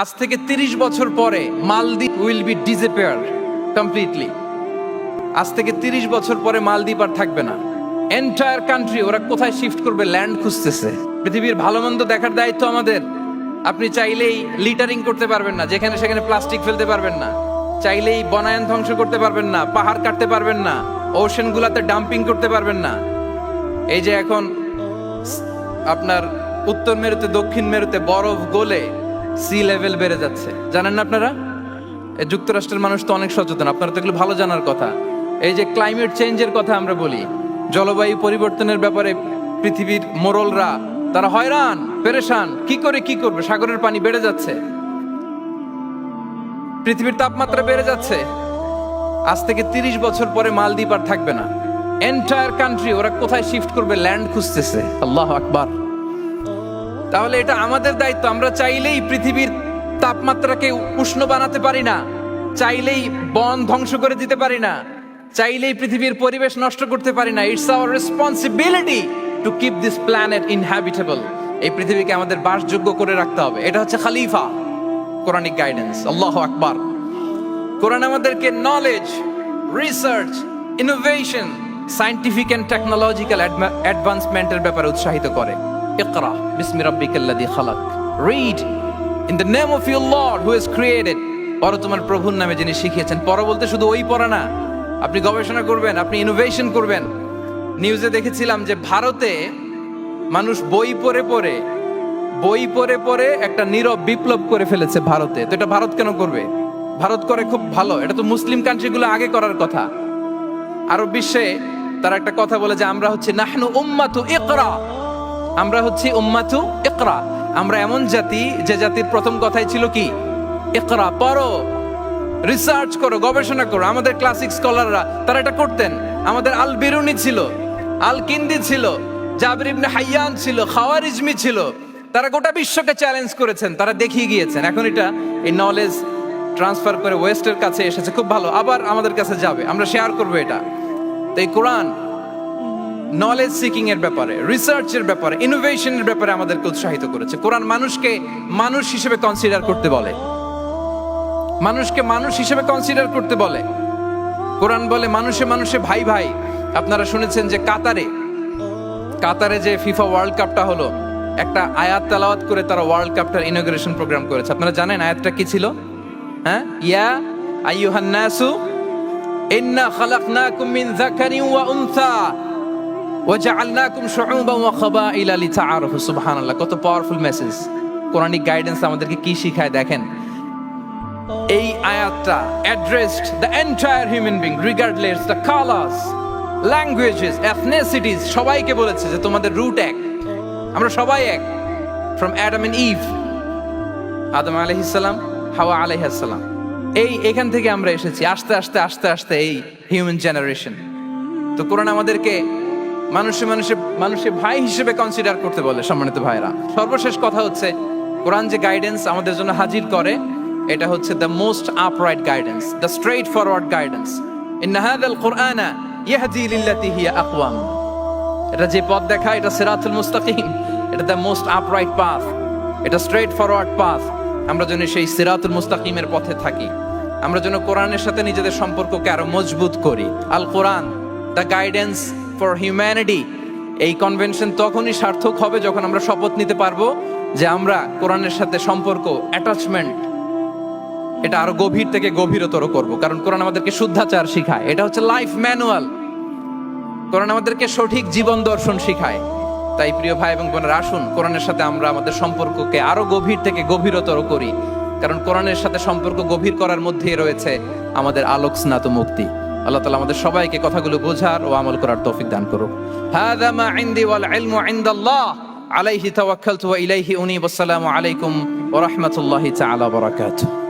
আজ থেকে 30 বছর পরে মালদ্বীপ উইল বি ডিসঅ্যাপিয়ার কমপ্লিটলি। আজ থেকে 30 বছর পরে মালদ্বীপ আর থাকবে না। এন্টায়ার কান্ট্রি ওরা কোথায় শিফট করবে, ল্যান্ড খুঁজতেছে। পৃথিবীর ভালো মন্দ দেখার দায়িত্ব আমাদের। আপনি চাইলেই লিটারিং করতে পারবেন না, যেখানে সেখানে প্লাস্টিক ফেলতে পারবেন না, চাইলেই বনায়ন ধ্বংস করতে পারবেন না, পাহাড় কাটতে পারবেন না, ওশেন গুলাতে ডাম্পিং করতে পারবেন না। এই যে এখন আপনার উত্তর মেরুতে দক্ষিণ মেরুতে বরফ গলে সি লেভেল বেড়ে যাচ্ছে, জানেন না আপনারা? যুক্তরাষ্ট্রের মানুষ তো অনেক সচেতন, আপনারা তো এগুলো ভালো জানার কথা। এই যে ক্লাইমেট চেঞ্জের কথা আমরা বলি, জলবায়ু পরিবর্তনের ব্যাপারে পৃথিবীর মোড়লরা তারা হয়রান পেরেশান, কি করবে? সাগরের পানি বেড়ে যাচ্ছে, পৃথিবীর তাপমাত্রা বেড়ে যাচ্ছে। আজ থেকে 30 বছর পরে মালদ্বীপ আর থাকবে না। এন্টায়ার কান্ট্রি ওরা কোথায় শিফট করবে, ল্যান্ড খুঁজতেছে। আল্লাহু আকবার। তাহলে এটা আমাদের দায়িত্ব। আমরা চাইলেই পৃথিবীর তাপমাত্রাকে উষ্ণ বানাতে পারি না, চাইলেই বন ধ্বংস করে দিতে পারি না, চাইলেই পৃথিবীর পরিবেশ নষ্ট করতে পারি না। It's our responsibility to keep this planet inhabitable. এই পৃথিবীকে আমাদের বাসযোগ্য করে রাখতে হবে। এটা হচ্ছে খলিফা কোরআনিক গাইডেন্স। আল্লাহু আকবার। কোরআন আমাদেরকে knowledge, research, innovation, scientific and technological অ্যাডভান্সমেন্টের ব্যাপারে উৎসাহিত করে। ইকরা বিসমি রাব্বিকাল্লাযী খালাক, read in the name of your lord who has created. পড়ো তোমার প্রভুর নামে যিনি শিখিয়েছেন। পড়ো বলতে শুধু ওই পড়া না, আপনি গবেষণা করবেন, আপনি ইনোভেশন করবেন। নিউজে দেখেছিলাম যে ভারতে মানুষ বই পড়ে পড়ে একটা নীরব বিপ্লব করে ফেলেছে ভারতে। তো এটা ভারত কেন করবে? ভারত করে খুব ভালো, এটা তো মুসলিম কান্ট্রিগুলো আগে করার কথা। আরব বিশ্বে তারা একটা কথা বলে যে আমরা হচ্ছে নাহনু উম্মাতু ইকরা, আমরা হচ্ছি উম্মাতু ইকরা। আমরা এমন জাতি যে জাতির প্রথম কথাই ছিল কি? ইকরা, পড়ো, রিসার্চ করো, গবেষণা করো। আমাদের ক্লাসিক স্কলাররা তারা এটা করতেন। আমাদের আল বিরুনি ছিল, আল কিন্দি ছিল, জাবির ইবনে হাইয়ান ছিল, খাওয়ারিজমি ছিল। তারা গোটা বিশ্বকে চ্যালেঞ্জ করেছেন, তারা দেখিয়ে গিয়েছেন। এখন এটা এই নলেজ ট্রান্সফার করে ওয়েস্টের কাছে এসেছে, খুব ভালো। আবার আমাদের কাছে যাবে, আমরা শেয়ার করবো এটা। তো এই কোরআন নলেজ সিকিং এর ব্যাপারে, রিসার্চের ব্যাপারে, ইনোভেশনের ব্যাপারে আমাদেরকে উৎসাহিত করেছে। কোরআন মানুষকে মানুষ হিসেবে কনসিডার করতে বলে, মানুষকে মানুষ হিসেবে কনসিডার করতে বলে। কোরআন বলে মানুষে মানুষে ভাই ভাই। আপনারা শুনেছেন যে কাতারে যে ফিফা ওয়ার্ল্ড কাপটা হলো, একটা আয়াত তেলাওয়াত করে তারা ওয়ার্ল্ড কাপটার ইনঅগ্রেশন প্রোগ্রাম করেছে। আপনারা জানেন আয়াতটা কি ছিল? হ্যাঁ, ইয়া আইয়ুহান নাসু ইন্না খালাকনাকুম মিন যাকারিন ওয়া উনসা ওয়া জাআলনাকুম শুউবান ওয়া ক্বাবাইলা লিতাআরাফু। সুবহানাল্লাহ, কত পাওয়ারফুল মেসেজ। কোরআনিক গাইডেন্স আমাদেরকে কি শিখায় দেখেন। এই আয়াতটা addressed the entire human being regardless the colours, languages, এথনিসিটিস। সবাইকে বলেছে যে তোমাদের রুট এক, আমরা সবাই এক। ফ্রম অ্যাডাম এন্ড ইভ, আদম আলাইহিস সালাম, হাওয়া আলাইহিস সালাম, এখান থেকে আমরা এসেছি। আস্তে আস্তে আস্তে আস্তে এই হিউম্যান জেনারেশন। তো কোরআন আমাদেরকে মানুষে ভাই হিসেবে কনসিডার করতে বলে। সম্মানিত ভাইরা, সর্বশেষ কথা হচ্ছে কোরআন যে গাইডেন্স আমাদের জন্য হাজির করে, এটা হচ্ছে the most upright guidance, the straightforward guidance. ইন্না হাযাল কুরআনা ইয়াহদি লিল্লাতী হিয়া আকওয়াম। এটা যে পথ দেখায়, এটা সিরাতুল মুস্তাকিম, এটা দ্য মোস্ট আপরাইট পাথ, এটা স্ট্রেইট ফরওয়ার্ড পাথ। আমরা যেন সেই সিরাতুল মুস্তাকিমের পথে থাকি, আমরা যেন কোরআনের সাথে নিজেদের সম্পর্ককে আরো মজবুত করি। আল কোরআন দ্য গাইডেন্স ফর হিউম্যানিটি। এই কনভেনশন তখনই সার্থক হবে যখন আমরা শপথ নিতে পারবো যে আমরা কোরআনের সাথে সম্পর্ক, অ্যাটাচমেন্ট, এটা আরো গভীর থেকে গভীরতর করব। কারণ কোরআন আমাদেরকে শুদ্ধাচার শিখায়, এটা হচ্ছে লাইফ ম্যানুয়াল। কোরআন আমাদেরকে সঠিক জীবন দর্শন শিখায়। তাই প্রিয় ভাই এবং বোনেরা, আসুন কোরআনের সাথে আমরা আমাদের সম্পর্ককে আরো গভীর থেকে গভীরতর করি। কারণ কোরআনের সাথে সম্পর্ক গভীর করার মধ্যেই রয়েছে আমাদের আলোক স্নাত মুক্তি। আল্লাহ তাআলা আমাদের সবাইকে কথাগুলো বোঝার ও আমল করার তৌফিক দান করুক। হাযা মা ইনদি ওয়াল ইলমু ইনদাল্লাহ আলাইহি তাওয়াক্কালতু ওয়া ইলাইহি উনীব। আসসালামু আলাইকুম ওয়া রাহমাতুল্লাহি তাআলা ওয়া বারাকাতুহু।